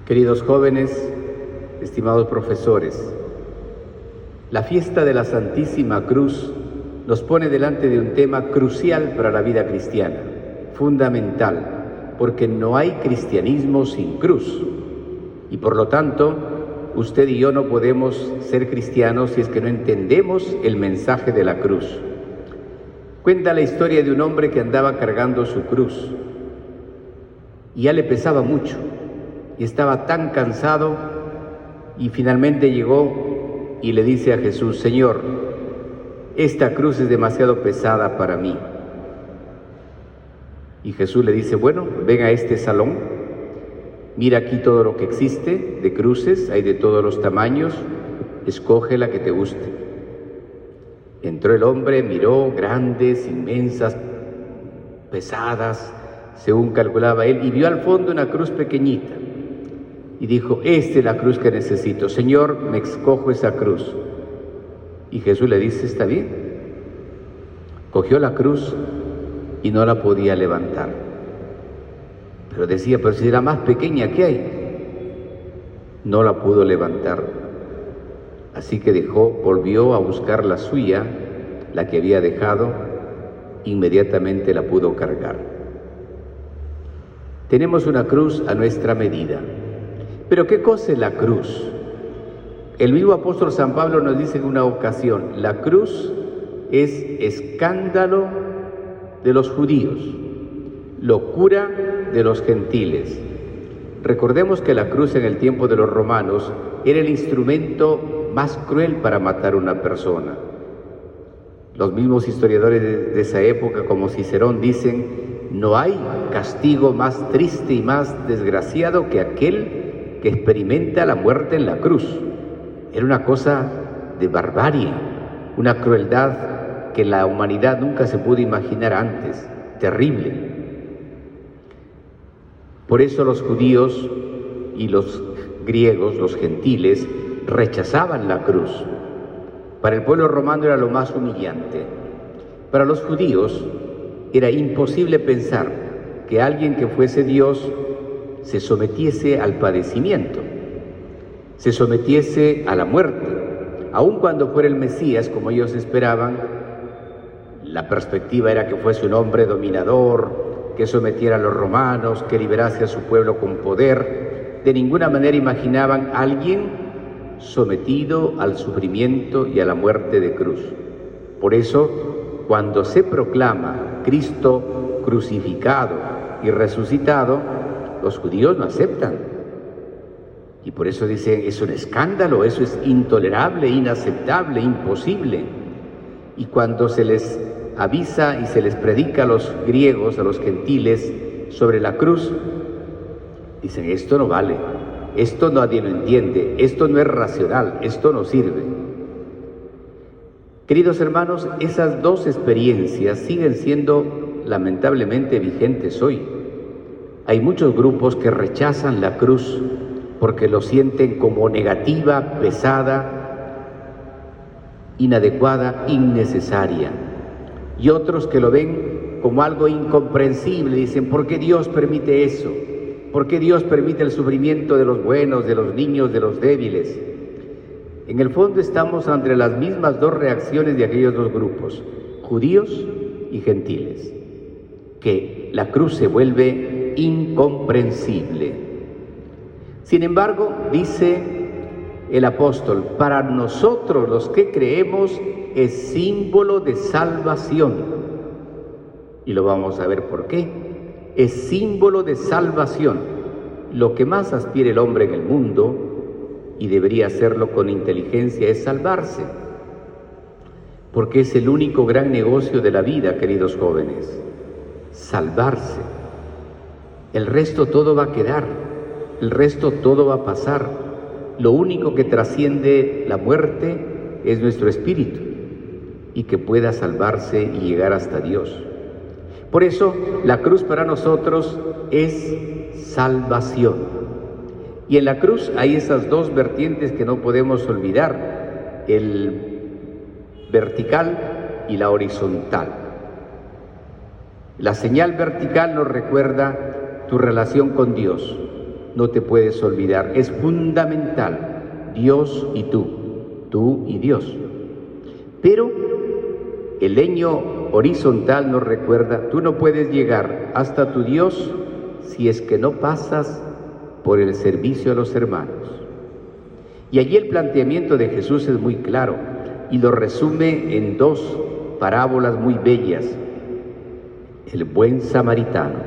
Queridos jóvenes, estimados profesores, la fiesta de la Santísima Cruz nos pone delante de un tema crucial para la vida cristiana, fundamental, porque no hay cristianismo sin cruz. Y por lo tanto, usted y yo no podemos ser cristianos si es que no entendemos el mensaje de la cruz. Cuenta la historia de un hombre que andaba cargando su cruz y ya le pesaba mucho y estaba tan cansado y finalmente llegó y le dice a Jesús: Señor, esta cruz es demasiado pesada para mí. Y Jesús le dice: bueno, ven a este salón, mira aquí todo lo que existe de cruces, hay de todos los tamaños, escoge la que te guste. Entró el hombre, miró grandes, inmensas, pesadas, según calculaba él, y vio al fondo una cruz pequeñita. Y dijo: esta es la cruz que necesito. Señor, me escojo esa cruz. Y Jesús le dice: está bien. Cogió la cruz y no la podía levantar. Pero decía: pero si es la más pequeña que hay. No la pudo levantar. Así que volvió a buscar la suya, la que había dejado, inmediatamente la pudo cargar. Tenemos una cruz a nuestra medida. Pero ¿qué cosa es la cruz? El mismo apóstol San Pablo nos dice en una ocasión: la cruz es escándalo de los judíos, locura de los gentiles. Recordemos que la cruz en el tiempo de los romanos era el instrumento más cruel para matar a una persona. Los mismos historiadores de esa época, como Cicerón, dicen: no hay castigo más triste y más desgraciado que aquel que experimenta la muerte en la cruz. Era una cosa de barbarie, una crueldad que la humanidad nunca se pudo imaginar antes, terrible. Por eso los judíos y los griegos, los gentiles, rechazaban la cruz. Para el pueblo romano era lo más humillante. Para los judíos era imposible pensar que alguien que fuese Dios se sometiese al padecimiento, se sometiese a la muerte. Aun cuando fuera el Mesías, como ellos esperaban, la perspectiva era que fuese un hombre dominador, que sometiera a los romanos, que liberase a su pueblo con poder. De ninguna manera imaginaban a alguien sometido al sufrimiento y a la muerte de cruz. Por eso, cuando se proclama Cristo crucificado y resucitado, los judíos no aceptan. Y por eso dicen: es un escándalo, eso es intolerable, inaceptable, imposible. Y cuando se les avisa y se les predica a los griegos, a los gentiles, sobre la cruz, dicen: esto no vale, esto nadie lo entiende, esto no es racional, esto no sirve. Queridos hermanos, esas dos experiencias siguen siendo lamentablemente vigentes hoy. Hay muchos grupos que rechazan la cruz porque lo sienten como negativa, pesada, inadecuada, innecesaria. Y otros que lo ven como algo incomprensible, dicen: ¿por qué Dios permite eso? ¿Por qué Dios permite el sufrimiento de los buenos, de los niños, de los débiles? En el fondo estamos ante las mismas dos reacciones de aquellos dos grupos, judíos y gentiles, que la cruz se vuelve incomprensible. Sin embargo, dice el apóstol, para nosotros los que creemos es símbolo de salvación. Y lo vamos a ver por qué. Es símbolo de salvación, lo que más aspira el hombre en el mundo, y debería hacerlo con inteligencia, es salvarse, porque es el único gran negocio de la vida, queridos jóvenes, salvarse. El resto todo va a quedar, el resto todo va a pasar. Lo único que trasciende la muerte es nuestro espíritu, y que pueda salvarse y llegar hasta Dios. Por eso, la cruz para nosotros es salvación. Y en la cruz hay esas dos vertientes que no podemos olvidar, el vertical y la horizontal. La señal vertical nos recuerda tu relación con Dios. no te puedes olvidar. Es fundamental, Dios y tú y Dios. Pero el leño horizontal nos recuerda, tú no puedes llegar hasta tu Dios si es que no pasas por el servicio a los hermanos. Y allí el planteamiento de Jesús es muy claro y lo resume en dos parábolas muy bellas. El buen samaritano,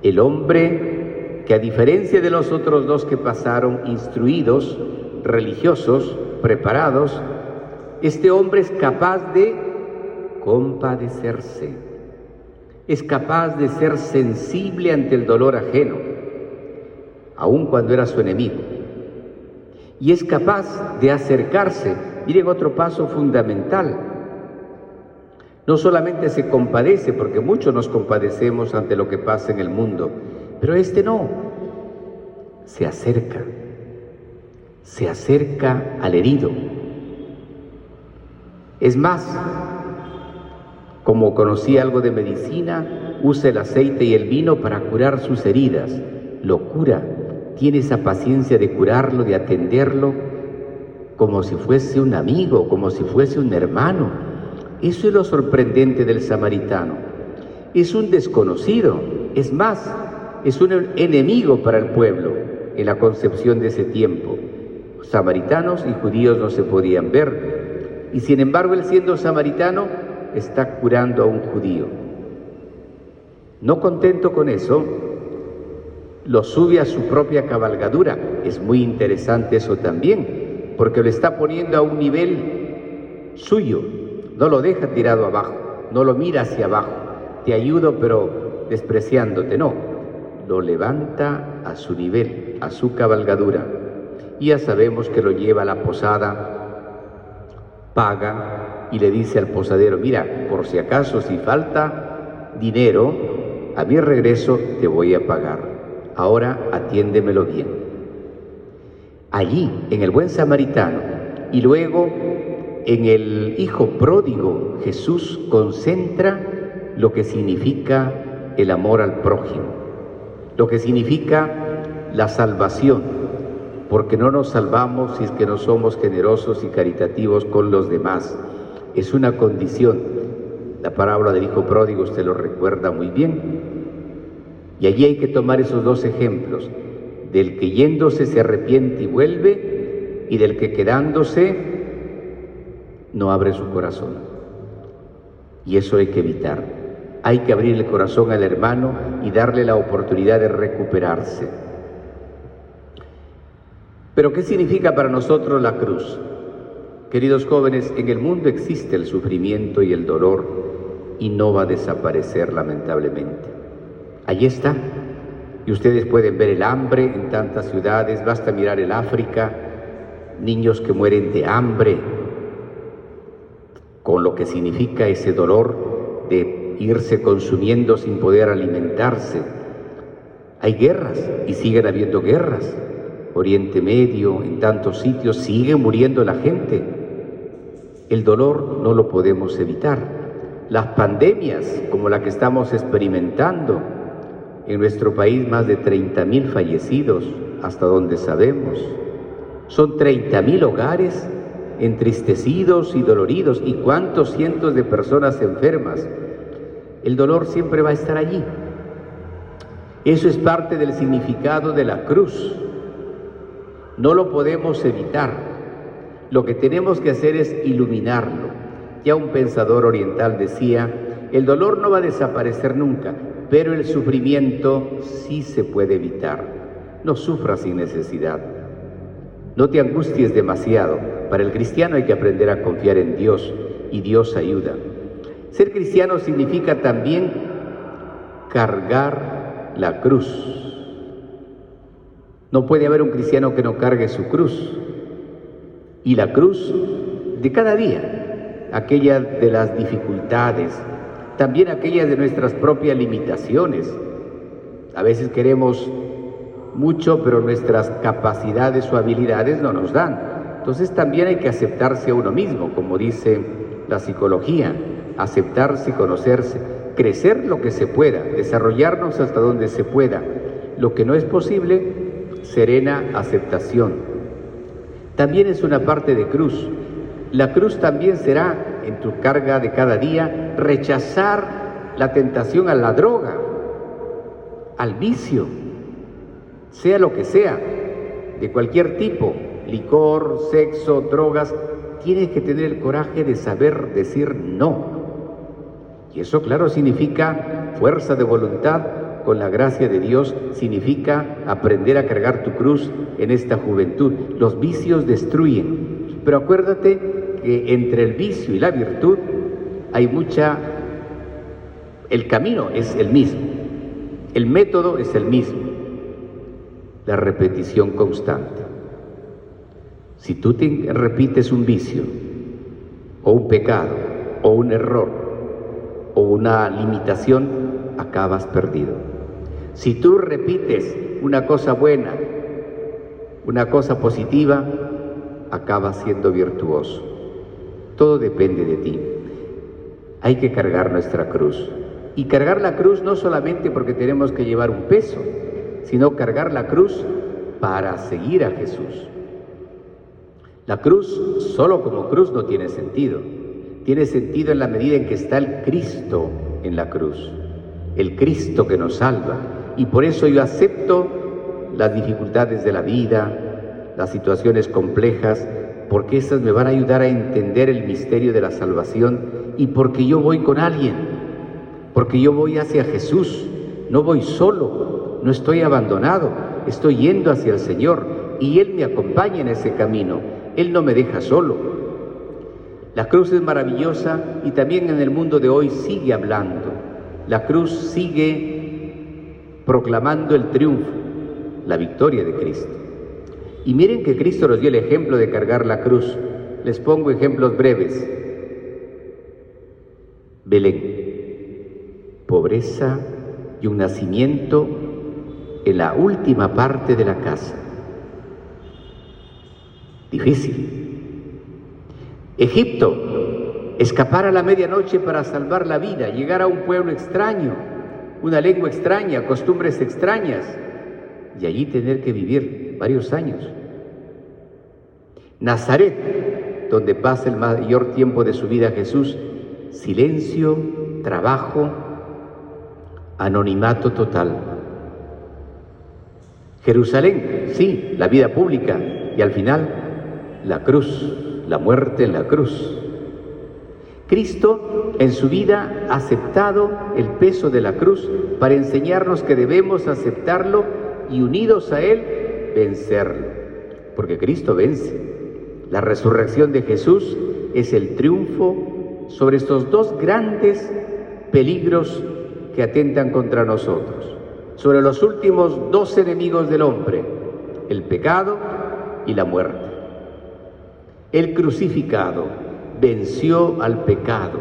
el hombre que a diferencia de los otros dos que pasaron instruidos, religiosos, preparados, este hombre es capaz de compadecerse, es capaz de ser sensible ante el dolor ajeno, aun cuando era su enemigo, y es capaz de acercarse. Miren otro paso fundamental, no solamente se compadece, porque muchos nos compadecemos ante lo que pasa en el mundo, pero este no, se acerca al herido. Es más, como conocía algo de medicina, usa el aceite y el vino para curar sus heridas, lo cura, tiene esa paciencia de curarlo, de atenderlo, como si fuese un amigo, como si fuese un hermano. Eso es lo sorprendente del samaritano. Es un desconocido, es más, es un enemigo para el pueblo en la concepción de ese tiempo. Samaritanos y judíos no se podían ver, y sin embargo él, siendo samaritano, está curando a un judío. No contento con eso, lo sube a su propia cabalgadura. Es muy interesante eso también, porque lo está poniendo a un nivel suyo, no lo deja tirado abajo, no lo mira hacia abajo, te ayudo pero despreciándote, no, lo levanta a su nivel, a su cabalgadura. Y ya sabemos que lo lleva a la posada, paga y le dice al posadero, mira, por si acaso, si falta dinero, a mi regreso te voy a pagar. Ahora atiéndemelo bien. Allí, en el buen samaritano, y luego en el hijo pródigo, Jesús concentra lo que significa el amor al prójimo, lo que significa la salvación, porque no nos salvamos si es que no somos generosos y caritativos con los demás. Es una condición. La parábola del hijo pródigo usted lo recuerda muy bien. Y allí hay que tomar esos dos ejemplos, del que yéndose se arrepiente y vuelve, y del que quedándose no abre su corazón. Y eso hay que evitar. Hay que abrir el corazón al hermano y darle la oportunidad de recuperarse. Pero ¿qué significa para nosotros la cruz? Queridos jóvenes, en el mundo existe el sufrimiento y el dolor y no va a desaparecer, lamentablemente. Allí está, y ustedes pueden ver el hambre en tantas ciudades, basta mirar el África, niños que mueren de hambre, con lo que significa ese dolor de irse consumiendo sin poder alimentarse. Hay guerras y siguen habiendo guerras. Oriente Medio, en tantos sitios, sigue muriendo la gente. El dolor no lo podemos evitar. Las pandemias, como la que estamos experimentando, en nuestro país más de 30,000 fallecidos, hasta donde sabemos. Son 30,000 hogares entristecidos y doloridos, y cuántos cientos de personas enfermas. El dolor siempre va a estar allí. Eso es parte del significado de la cruz. No lo podemos evitar. Lo que tenemos que hacer es iluminarlo. Ya un pensador oriental decía, el dolor no va a desaparecer nunca, pero el sufrimiento sí se puede evitar. No sufras sin necesidad. No te angusties demasiado. Para el cristiano hay que aprender a confiar en Dios, y Dios ayuda. Ser cristiano significa también cargar la cruz. No puede haber un cristiano que no cargue su cruz. Y la cruz de cada día, aquella de las dificultades, también aquellas de nuestras propias limitaciones. A veces queremos mucho, pero nuestras capacidades o habilidades no nos dan. Entonces también hay que aceptarse a uno mismo, como dice la psicología, aceptarse y conocerse, crecer lo que se pueda, desarrollarnos hasta donde se pueda, Lo que no es posible, serena aceptación. También es una parte de cruz. La cruz también será, en tu carga de cada día, rechazar la tentación a la droga, al vicio, sea lo que sea, de cualquier tipo, licor, sexo, drogas. Tienes que tener el coraje de saber decir no. Y eso, claro, significa fuerza de voluntad. Con la gracia de Dios significa aprender a cargar tu cruz en esta juventud. Los vicios destruyen, pero acuérdate que entre el vicio y la virtud hay el camino es el mismo, el método es el mismo, la repetición constante. Si tú te repites un vicio, o un pecado, o un error, o una limitación, acabas perdido. Si tú repites una cosa buena, una cosa positiva, acabas siendo virtuoso. Todo depende de ti. Hay que cargar nuestra cruz. Y cargar la cruz no solamente porque tenemos que llevar un peso, sino cargar la cruz para seguir a Jesús. La cruz solo como cruz no tiene sentido. Tiene sentido en la medida en que está el Cristo en la cruz, el Cristo que nos salva. Y por eso yo acepto las dificultades de la vida, las situaciones complejas, porque esas me van a ayudar a entender el misterio de la salvación y porque yo voy con alguien, porque yo voy hacia Jesús, no voy solo, no estoy abandonado, estoy yendo hacia el Señor y Él me acompaña en ese camino, Él no me deja solo. La cruz es maravillosa y también en el mundo de hoy sigue hablando. La cruz sigue proclamando el triunfo, la victoria de Cristo. Y miren que Cristo nos dio el ejemplo de cargar la cruz. Les pongo ejemplos breves. Belén, pobreza y un nacimiento en la última parte de la casa. Difícil. Egipto, escapar a la medianoche para salvar la vida, llegar a un pueblo extraño, una lengua extraña, costumbres extrañas, y allí tener que vivir varios años. Nazaret, donde pasa el mayor tiempo de su vida Jesús, silencio, trabajo, anonimato total. Jerusalén, sí, la vida pública, y al final, la cruz, la muerte en la cruz. Cristo en su vida ha aceptado el peso de la cruz para enseñarnos que debemos aceptarlo y unidos a Él, vencerlo. Porque Cristo vence. La resurrección de Jesús es el triunfo sobre estos dos grandes peligros que atentan contra nosotros, sobre los últimos dos enemigos del hombre, el pecado y la muerte. El crucificado venció al pecado,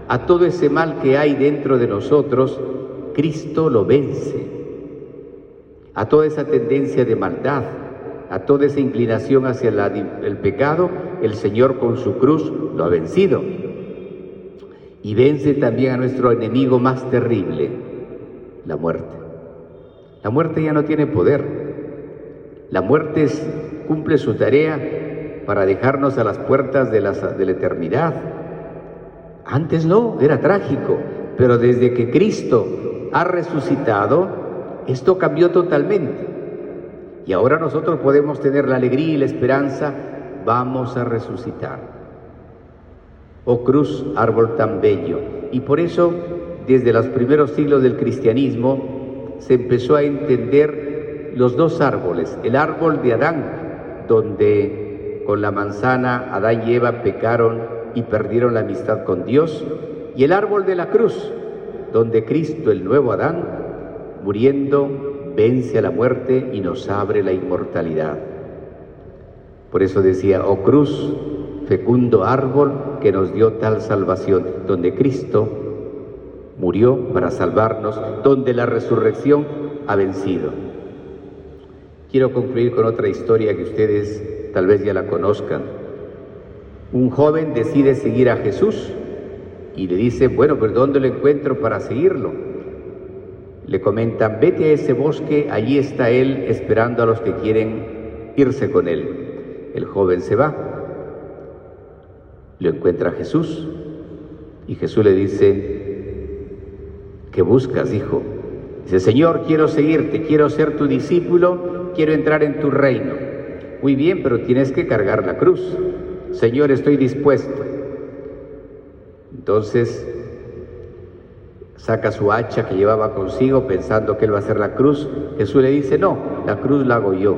a todo ese mal que hay dentro de nosotros, Cristo lo vence. A toda esa tendencia de maldad, a toda esa inclinación hacia el pecado, el Señor con su cruz lo ha vencido. Y vence también a nuestro enemigo más terrible, la muerte. La muerte ya no tiene poder. La muerte cumple su tarea para dejarnos a las puertas de la eternidad. Antes no, era trágico, pero desde que Cristo ha resucitado, esto cambió totalmente. Y ahora nosotros podemos tener la alegría y la esperanza, vamos a resucitar. Oh cruz, árbol tan bello. Y por eso, desde los primeros siglos del cristianismo, se empezó a entender los dos árboles. El árbol de Adán, donde con la manzana Adán y Eva pecaron y perdieron la amistad con Dios, y el árbol de la cruz, donde Cristo, el nuevo Adán, muriendo, vence a la muerte y nos abre la inmortalidad. Por eso decía, oh cruz, fecundo árbol que nos dio tal salvación, donde Cristo murió para salvarnos, donde la resurrección ha vencido. Quiero concluir con otra historia que ustedes tal vez ya la conozcan. Un joven decide seguir a Jesús y le dice, bueno, pero ¿dónde lo encuentro para seguirlo? Le comentan, vete a ese bosque, allí está él esperando a los que quieren irse con él. El joven se va, lo encuentra Jesús y Jesús le dice, ¿qué buscas, hijo? Dice, Señor, quiero seguirte, quiero ser tu discípulo, quiero entrar en tu reino. Muy bien, pero tienes que cargar la cruz. Señor, estoy dispuesto. Entonces saca su hacha que llevaba consigo pensando que él va a hacer la cruz. Jesús le dice, no, la cruz la hago yo,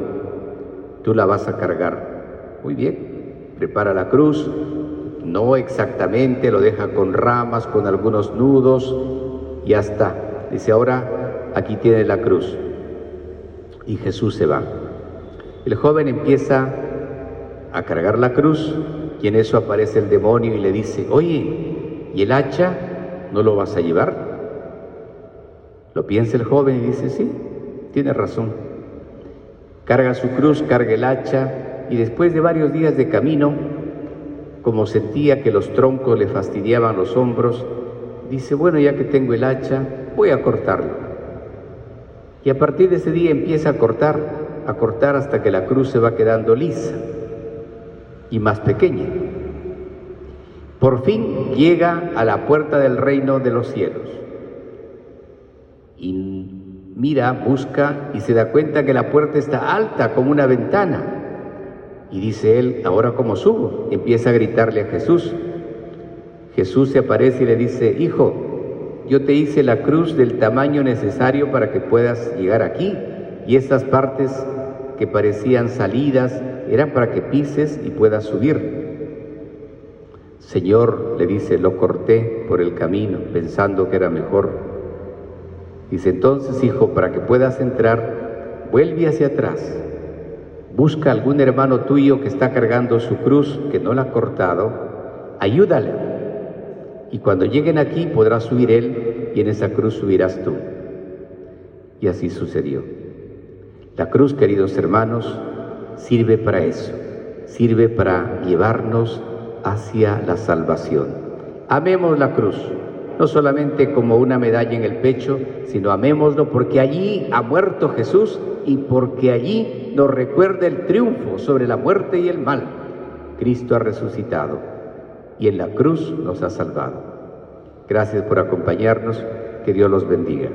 tú la vas a cargar. Muy bien, prepara la cruz, no exactamente, lo deja con ramas, con algunos nudos, y ya está. Dice, ahora aquí tiene la cruz. Y Jesús se va. El joven empieza a cargar la cruz, y en eso aparece el demonio y le dice, oye, ¿y el hacha no lo vas a llevar? Lo piensa el joven y dice, sí, tiene razón. Carga su cruz, carga el hacha, y después de varios días de camino, como sentía que los troncos le fastidiaban los hombros, dice, bueno, ya que tengo el hacha, voy a cortarlo. Y a partir de ese día empieza a cortar hasta que la cruz se va quedando lisa y más pequeña. Por fin llega a la puerta del reino de los cielos. Y mira, busca y se da cuenta que la puerta está alta como una ventana. Y dice él, ¿ahora cómo subo? Empieza a gritarle a Jesús. Jesús se aparece y le dice, hijo, yo te hice la cruz del tamaño necesario para que puedas llegar aquí. Y estas partes que parecían salidas eran para que pises y puedas subir. Señor, le dice, lo corté por el camino, pensando que era mejor. Dice, entonces, hijo, para que puedas entrar, vuelve hacia atrás. Busca algún hermano tuyo que está cargando su cruz, que no la ha cortado, ayúdale. Y cuando lleguen aquí podrá subir él y en esa cruz subirás tú. Y así sucedió. La cruz, queridos hermanos, sirve para eso, sirve para llevarnos hacia la salvación. Amemos la cruz, no solamente como una medalla en el pecho, sino amémoslo porque allí ha muerto Jesús y porque allí nos recuerda el triunfo sobre la muerte y el mal. Cristo ha resucitado y en la cruz nos ha salvado. Gracias por acompañarnos, que Dios los bendiga.